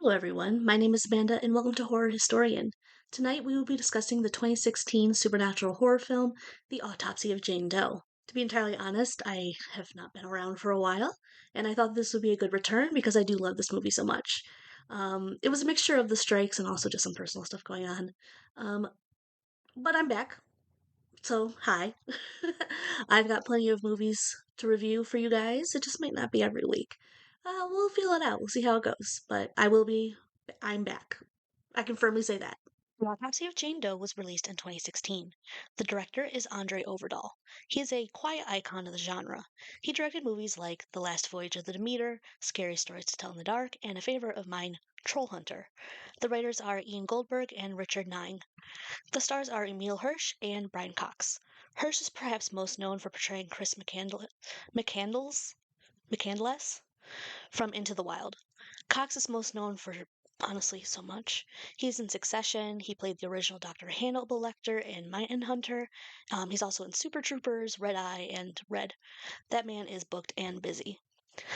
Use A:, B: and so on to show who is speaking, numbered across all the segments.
A: Hello, everyone. My name is Amanda, and welcome to Horror Historian. Tonight, we will be discussing the 2016 supernatural horror film, The Autopsy of Jane Doe. To be entirely honest, I have not been around for a while, and I thought this would be a good return because I do love this movie so much. It was a mixture of the strikes and also just some personal stuff going on. Um, but I'm back, so hi. I've got plenty of movies to review for you guys. It just might not be every week. We'll feel it out. We'll see how it goes. But I'm back. I can firmly say that.
B: The Autopsy of Jane Doe was released in 2016. The director is Andre Overdahl. He is a quiet icon of the genre. He directed movies like The Last Voyage of the Demeter, Scary Stories to Tell in the Dark, and a favorite of mine, Troll Hunter. The writers are Ian Goldberg and Richard Nine. The stars are Emil Hirsch and Brian Cox. Hirsch is perhaps most known for portraying Chris McCandless from Into the Wild. Cox is most known for honestly so much. He's in Succession. He played the original Dr. Hannibal Lecter in Mindhunter. He's also in Super Troopers, Red Eye, and Red. That man is booked and busy.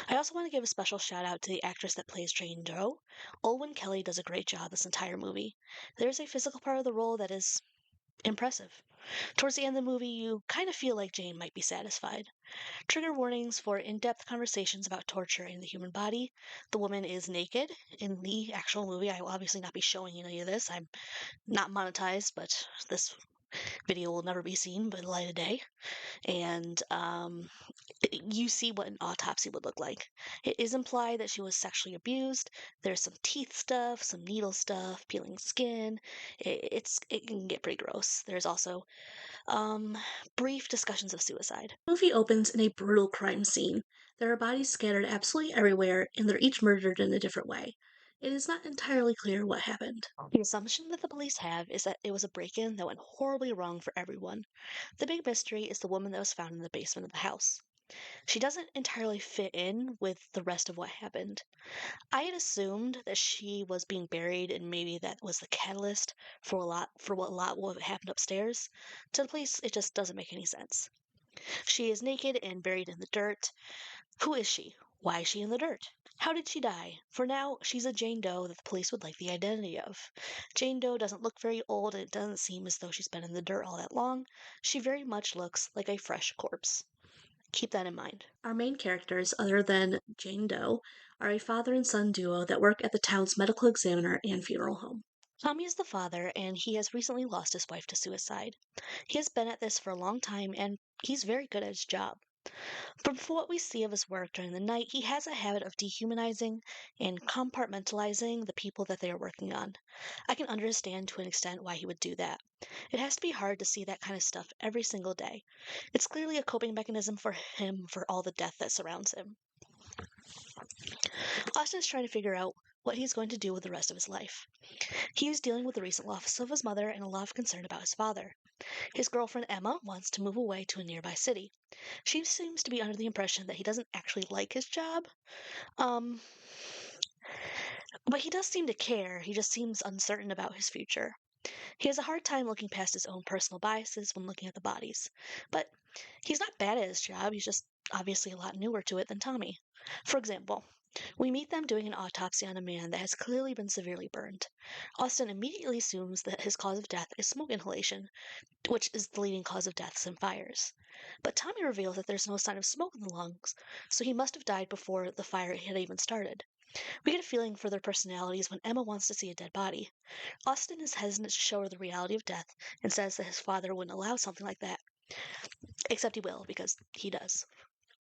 B: I also want to give a special shout out to the actress that plays Jane Doe. Olwen Kelly does a great job this entire movie. There's a physical part of the role that is impressive. Towards the end of the movie, you kind of feel like Jane might be satisfied. Trigger warnings for in depth conversations about torture in the human body. The woman is naked in the actual movie. I will obviously not be showing you any of this. I'm not monetized, but this video will never be seen by the light of day. And you see what an autopsy would look like. It is implied that she was sexually abused. There's some teeth stuff, some needle stuff, peeling skin. It can get pretty gross. There's also um, brief discussions of suicide.
A: The movie opens in a brutal crime scene. There are bodies scattered absolutely everywhere, and they're each murdered in a different way. It is not entirely clear what happened.
B: The assumption that the police have is that it was a break in that went horribly wrong for everyone. The big mystery is the woman that was found in the basement of the house. She doesn't entirely fit in with the rest of what happened. I had assumed that she was being buried and maybe that was the catalyst for what a lot what happened upstairs. To the police, it just doesn't make any sense. She is naked and buried in the dirt. Who is she? Why is she in the dirt? How did she die? For now, she's a Jane Doe that the police would like the identity of. Jane Doe doesn't look very old, and it doesn't seem as though she's been in the dirt all that long. She very much looks like a fresh corpse. Keep that in mind.
A: Our main characters, other than Jane Doe, are a father and son duo that work at the town's medical examiner and funeral home.
B: Tommy is the father, and he has recently lost his wife to suicide. He has been at this for a long time, and he's very good at his job. But from what we see of his work during the night, he has a habit of dehumanizing and compartmentalizing the people that they are working on. I can understand to an extent why he would do that. It has to be hard to see that kind of stuff every single day. It's clearly a coping mechanism for him for all the death that surrounds him. Austin is trying to figure out what he's going to do with the rest of his life. He is dealing with the recent loss of his mother and a lot of concern about his father. His girlfriend Emma wants to move away to a nearby city. She seems to be under the impression that he doesn't actually like his job. Um, but he does seem to care. He just seems uncertain about his future. He has a hard time looking past his own personal biases when looking at the bodies. But he's not bad at his job, he's just obviously a lot newer to it than Tommy. For example, we meet them doing an autopsy on a man that has clearly been severely burned. Austin immediately assumes that his cause of death is smoke inhalation, which is the leading cause of deaths and fires. But Tommy reveals that there's no sign of smoke in the lungs, so he must have died before the fire had even started. We get a feeling for their personalities when Emma wants to see a dead body. Austin is hesitant to show her the reality of death and says that his father wouldn't allow something like that. Except he will, because he does.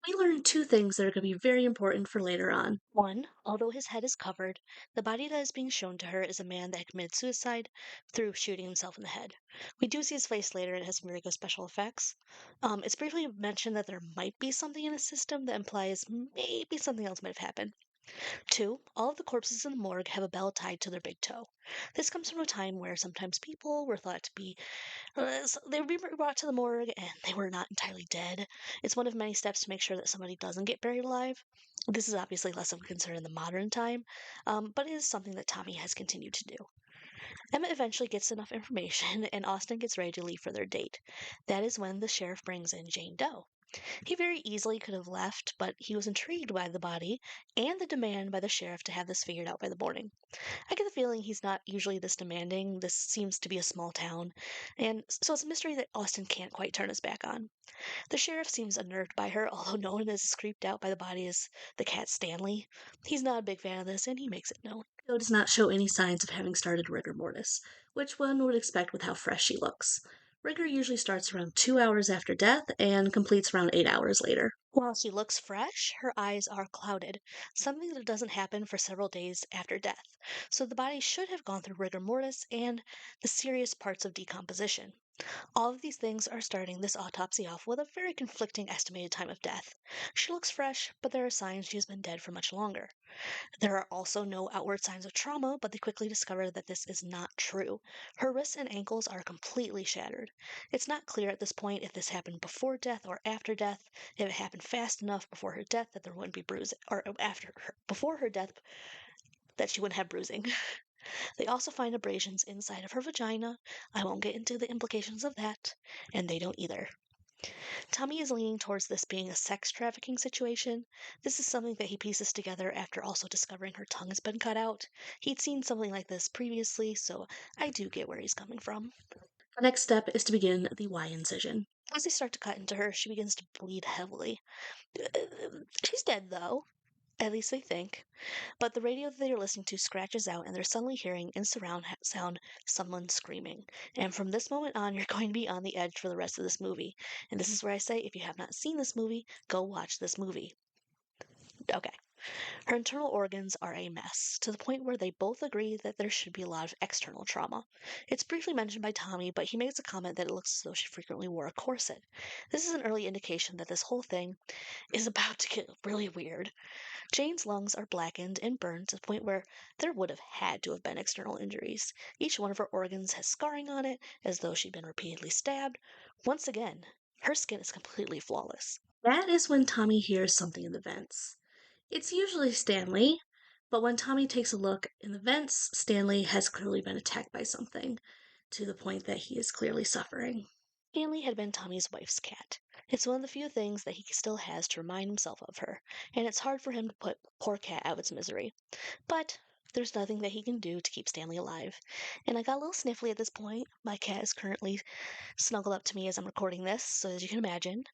A: We learn two things that are going to be very important for later on.
B: One, although his head is covered, the body that is being shown to her is a man that had committed suicide through shooting himself in the head. We do see his face later, and it has some very good special effects. It's briefly mentioned that there might be something in his system that implies maybe something else might have happened. Two, all of the corpses in the morgue have a bell tied to their big toe. This comes from a time where sometimes people were thought to be they would be brought to the morgue and they were not entirely dead. It's one of many steps to make sure that somebody doesn't get buried alive. This is obviously less of a concern in the modern time, but it is something that Tommy has continued to do. Emma eventually gets enough information, and Austin gets ready to leave for their date. That is when the sheriff brings in Jane Doe. He very easily could have left, but he was intrigued by the body and the demand by the sheriff to have this figured out by the morning. I get the feeling he's not usually this demanding. This seems to be a small town, and so it's a mystery that Austin can't quite turn his back on. The sheriff seems unnerved by her, although no one is as creeped out by the body as the cat Stanley. He's not a big fan of this, and he makes it known.
A: Joe does not show any signs of having started rigor mortis, which one would expect with how fresh she looks. Rigor usually starts around 2 hours after death and completes around 8 hours later.
B: While she looks fresh, her eyes are clouded, something that doesn't happen for several days after death. So the body should have gone through rigor mortis and the serious parts of decomposition. All of these things are starting this autopsy off with a very conflicting estimated time of death. She looks fresh, but there are signs she has been dead for much longer. There are also no outward signs of trauma, but they quickly discover that this is not true. Her wrists and ankles are completely shattered. It's not clear at this point if this happened before death or after death, if it happened fast enough before her death that there wouldn't be bruising, or before her death that she wouldn't have bruising. They also find abrasions inside of her vagina. I won't get into the implications of that, and they don't either. Tommy is leaning towards this being a sex trafficking situation. This is something that he pieces together after also discovering her tongue has been cut out. He'd seen something like this previously, so I do get where he's coming from.
A: The next step is to begin the Y incision.
B: As they start to cut into her, she begins to bleed heavily. She's dead, though. At least they think. But the radio that they are listening to scratches out, and they're suddenly hearing in surround sound someone screaming. And from this moment on, you're going to be on the edge for the rest of this movie. And this is where I say, if you have not seen this movie, go watch this movie. Okay. Her internal organs are a mess, to the point where they both agree that there should be a lot of external trauma. It's briefly mentioned by Tommy, but he makes a comment that it looks as though she frequently wore a corset. This is an early indication that this whole thing is about to get really weird. Jane's lungs are blackened and burned to the point where there would have had to have been external injuries. Each one of her organs has scarring on it, as though she'd been repeatedly stabbed. Once again, her skin is completely flawless.
A: That is when Tommy hears something in the vents. It's usually Stanley, but when Tommy takes a look in the vents, Stanley has clearly been attacked by something, to the point that he is clearly suffering.
B: Stanley had been Tommy's wife's cat. It's one of the few things that he still has to remind himself of her, and it's hard for him to put poor cat out of its misery. But there's nothing that he can do to keep Stanley alive. And I got a little sniffly at this point. My cat is currently snuggled up to me as I'm recording this, so as you can imagine.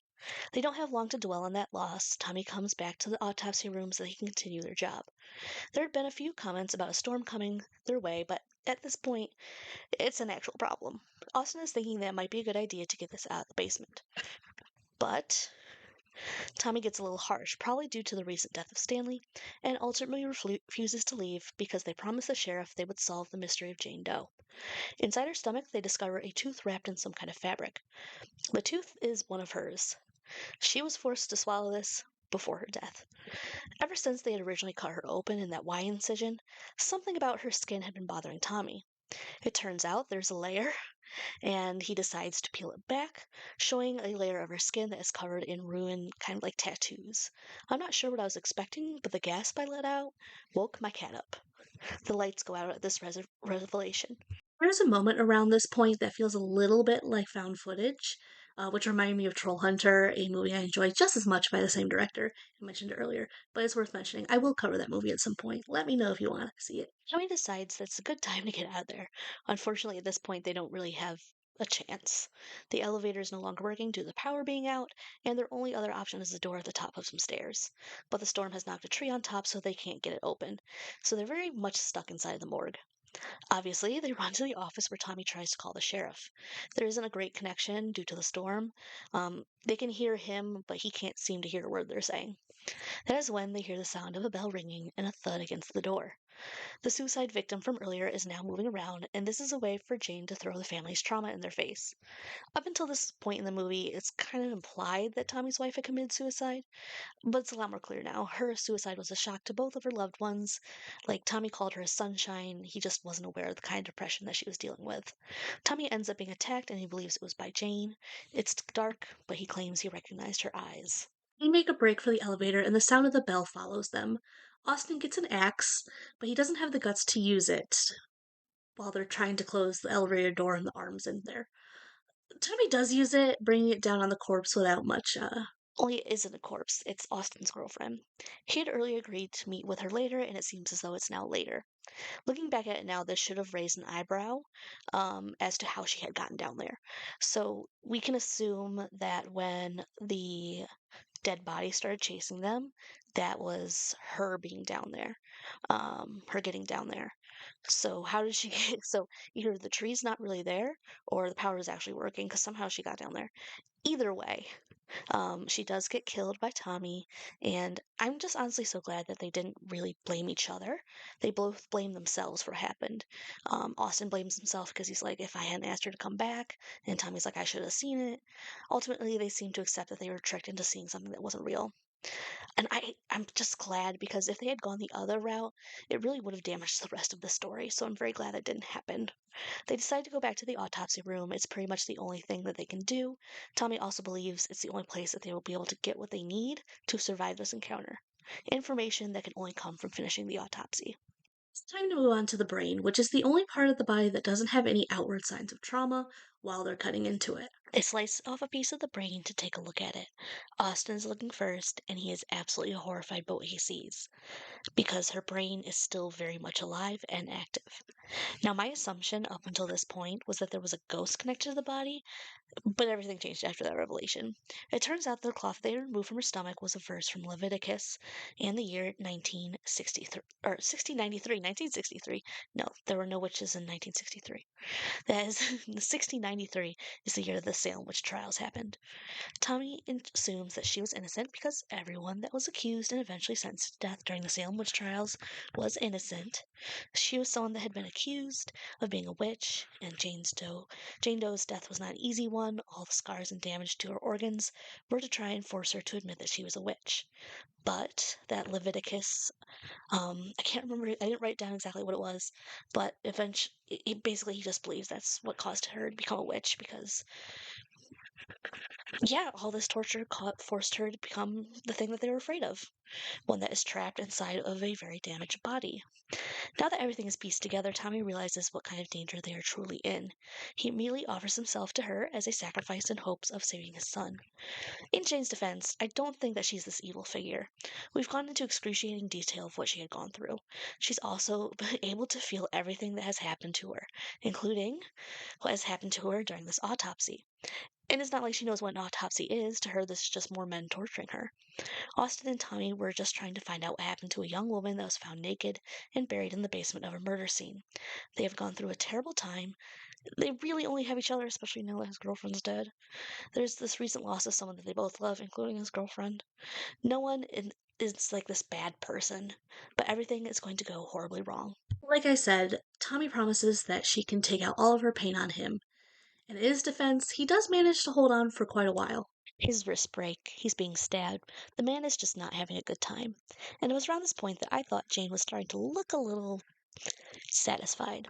B: They don't have long to dwell on that loss. Tommy comes back to the autopsy room so they can continue their job. There had been a few comments about a storm coming their way, but at this point, it's an actual problem. Austin is thinking that it might be a good idea to get this out of the basement. But Tommy gets a little harsh, probably due to the recent death of Stanley, and ultimately refuses to leave because they promised the sheriff they would solve the mystery of Jane Doe. Inside her stomach, they discover a tooth wrapped in some kind of fabric. The tooth is one of hers. She was forced to swallow this before her death. Ever since they had originally cut her open in that Y incision, something about her skin had been bothering Tommy. It turns out there's a layer, and he decides to peel it back, showing a layer of her skin that is covered in ruined, kind of like tattoos. I'm not sure what I was expecting, but the gasp I let out woke my cat up. The lights go out at this revelation.
A: There's a moment around this point that feels a little bit like found footage, which reminded me of Troll Hunter, a movie I enjoyed just as much by the same director I mentioned earlier, but it's worth mentioning. I will cover that movie at some point. Let me know if you want to see it.
B: Tommy decides that's a good time to get out of there. Unfortunately, at this point, they don't really have a chance. The elevator is no longer working due to the power being out, and their only other option is the door at the top of some stairs. But the storm has knocked a tree on top, so they can't get it open. So they're very much stuck inside the morgue. Obviously, they run to the office where Tommy tries to call the sheriff. There isn't a great connection due to the storm. They can hear him, but he can't seem to hear a word they're saying. That is when they hear the sound of a bell ringing and a thud against the door. The suicide victim from earlier is now moving around, and this is a way for Jane to throw the family's trauma in their face. Up until this point in the movie, it's kind of implied that Tommy's wife had committed suicide, but it's a lot more clear now. Her suicide was a shock to both of her loved ones. Like, Tommy called her a sunshine, he just wasn't aware of the kind of depression that she was dealing with. Tommy ends up being attacked, and he believes it was by Jane. It's dark, but he claims he recognized her eyes.
A: They make a break for the elevator, and the sound of the bell follows them. Austin gets an axe, but he doesn't have the guts to use it while they're trying to close the elevator door and the arms in there. Tommy does use it, bringing it down on the corpse without much
B: Only it isn't a corpse, it's Austin's girlfriend. He had earlier agreed to meet with her later, and it seems as though it's now later. Looking back at it now, this should have raised an eyebrow as to how she had gotten down there. So we can assume that when the dead body started chasing them, that was her being down there, her getting down there. So how did she get? So either the tree's not really there, or the power is actually working because somehow she got down there. Either way, she does get killed by Tommy, and I'm just honestly so glad that they didn't really blame each other. They both blame themselves for what happened. Austin blames himself because he's like, if I hadn't asked her to come back, and Tommy's like, I should have seen it. Ultimately, they seem to accept that they were tricked into seeing something that wasn't real. And I'm just glad because if they had gone the other route, it really would have damaged the rest of the story. So I'm very glad that didn't happen. They decide to go back to the autopsy room. It's pretty much the only thing that they can do. Tommy also believes it's the only place that they will be able to get what they need to survive this encounter. Information that can only come from finishing the autopsy.
A: It's time to move on to the brain, which is the only part of the body that doesn't have any outward signs of trauma while they're cutting into it.
B: They slice off a piece of the brain to take a look at it. Austin is looking first, and he is absolutely horrified by what he sees, because her brain is still very much alive and active. Now, my assumption up until this point was that there was a ghost connected to the body, but everything changed after that revelation. It turns out the cloth they removed from her stomach was a verse from Leviticus and the year 1963, or 1693, 1963. No, there were no witches in 1963. That is, 1693 is the year that the Salem witch trials happened. Tommy assumes that she was innocent because everyone that was accused and eventually sentenced to death during the Salem witch trials was innocent. She was someone that had been accused of being a witch, and Jane Doe's death was not an easy one. All the scars and damage to her organs were to try and force her to admit that she was a witch. But that Leviticus, I can't remember, I didn't write down exactly what it was, but eventually, basically, he just believes that's what caused her to become a witch because yeah, all this torture forced her to become the thing that they were afraid of, one that is trapped inside of a very damaged body. Now that everything is pieced together, Tommy realizes what kind of danger they are truly in. He immediately offers himself to her as a sacrifice in hopes of saving his son. In Jane's defense, I don't think that she's this evil figure. We've gone into excruciating detail of what she had gone through. She's also been able to feel everything that has happened to her, including what has happened to her during this autopsy. And it's not like she knows what an autopsy is. To her, this is just more men torturing her. Austin and Tommy were just trying to find out what happened to a young woman that was found naked and buried in the basement of a murder scene. They have gone through a terrible time. They really only have each other, especially now that his girlfriend's dead. There's this recent loss of someone that they both love, including his girlfriend. No one is like this bad person, but everything is going to go horribly wrong.
A: Like I said, Tommy promises that she can take out all of her pain on him, and in his defense, he does manage to hold on for quite a while.
B: His wrists break. He's being stabbed. The man is just not having a good time. And it was around this point that I thought Jane was starting to look a little satisfied.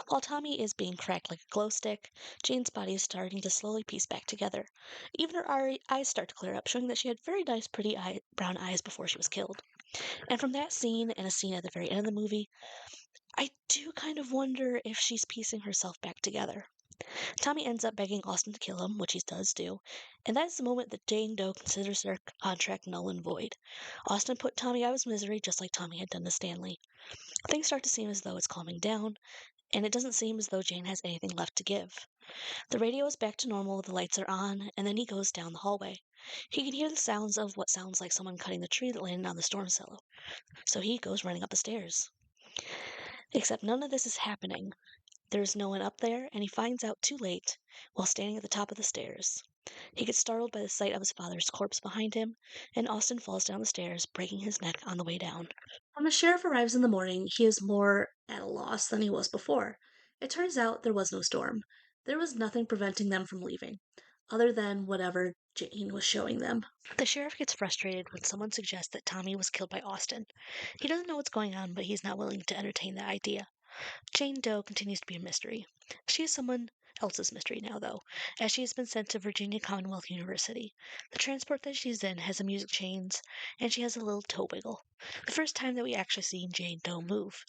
B: While Tommy is being cracked like a glow stick, Jane's body is starting to slowly piece back together. Even her eyes start to clear up, showing that she had very nice, pretty brown eyes before she was killed. And from that scene and a scene at the very end of the movie, I do kind of wonder if she's piecing herself back together. Tommy ends up begging Austin to kill him, which he does do, and that is the moment that Jane Doe considers their contract null and void. Austin put Tommy out of his misery just like Tommy had done to Stanley. Things start to seem as though it's calming down, and it doesn't seem as though Jane has anything left to give. The radio is back to normal, the lights are on, and then he goes down the hallway. He can hear the sounds of what sounds like someone cutting the tree that landed on the storm cellar, so he goes running up the stairs. Except none of this is happening. There's no one up there, and he finds out too late while standing at the top of the stairs. He gets startled by the sight of his father's corpse behind him, and Austin falls down the stairs, breaking his neck on the way down.
A: When the sheriff arrives in the morning, he is more at a loss than he was before. It turns out there was no storm. There was nothing preventing them from leaving, other than whatever Jane was showing them.
B: The sheriff gets frustrated when someone suggests that Tommy was killed by Austin. He doesn't know what's going on, but he's not willing to entertain the idea. Jane Doe continues to be a mystery. She is someone else's mystery now, though, as she has been sent to Virginia Commonwealth University. The transport that she's in has a music chains, and she has a little toe wiggle. The first time that we actually see Jane Doe move.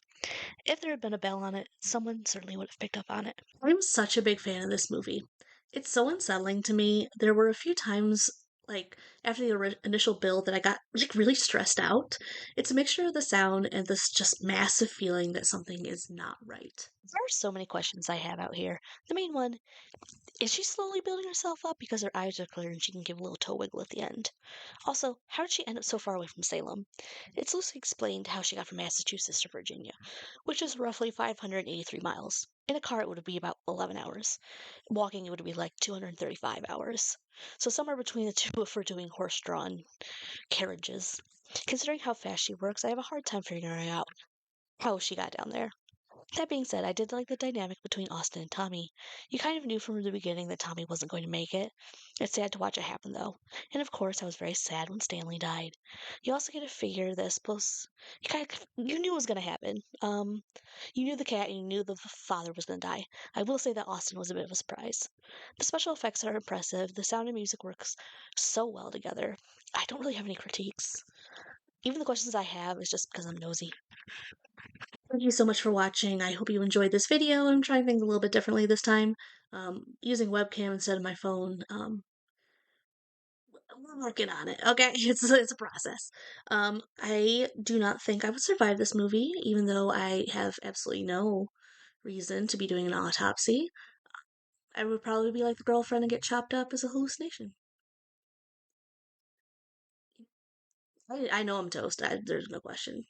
B: If there had been a bell on it, someone certainly would have picked up on it.
A: I'm such a big fan of this movie. It's so unsettling to me. There were a few times, like after the initial build that I got like really stressed out. It's a mixture of the sound and this just massive feeling that something is not right.
B: There are so many questions I have out here. The main one, is she slowly building herself up because her eyes are clear and she can give a little toe wiggle at the end? Also, how did she end up so far away from Salem? It's loosely explained how she got from Massachusetts to Virginia, which is roughly 583 miles. In a car, it would be about 11 hours. Walking, it would be like 235 hours. So somewhere between the two of her doing horse-drawn carriages. Considering how fast she works, I have a hard time figuring out how she got down there. That being said, I did like the dynamic between Austin and Tommy. You kind of knew from the beginning that Tommy wasn't going to make it. It's sad to watch it happen, though. And of course, I was very sad when Stanley died. You also get to figure this, plus you knew it was going to happen. You knew the cat, and you knew the father was going to die. I will say that Austin was a bit of a surprise. The special effects are impressive. The sound and music works so well together. I don't really have any critiques. Even the questions I have is just because I'm nosy.
A: Thank you so much for watching. I hope you enjoyed this video. I'm trying things a little bit differently this time, using webcam instead of my phone. We're working on it. Okay, it's a process. I do not think I would survive this movie, even though I have absolutely no reason to be doing an autopsy. I would probably be like the girlfriend and get chopped up as a hallucination. I know I'm toast. There's no question.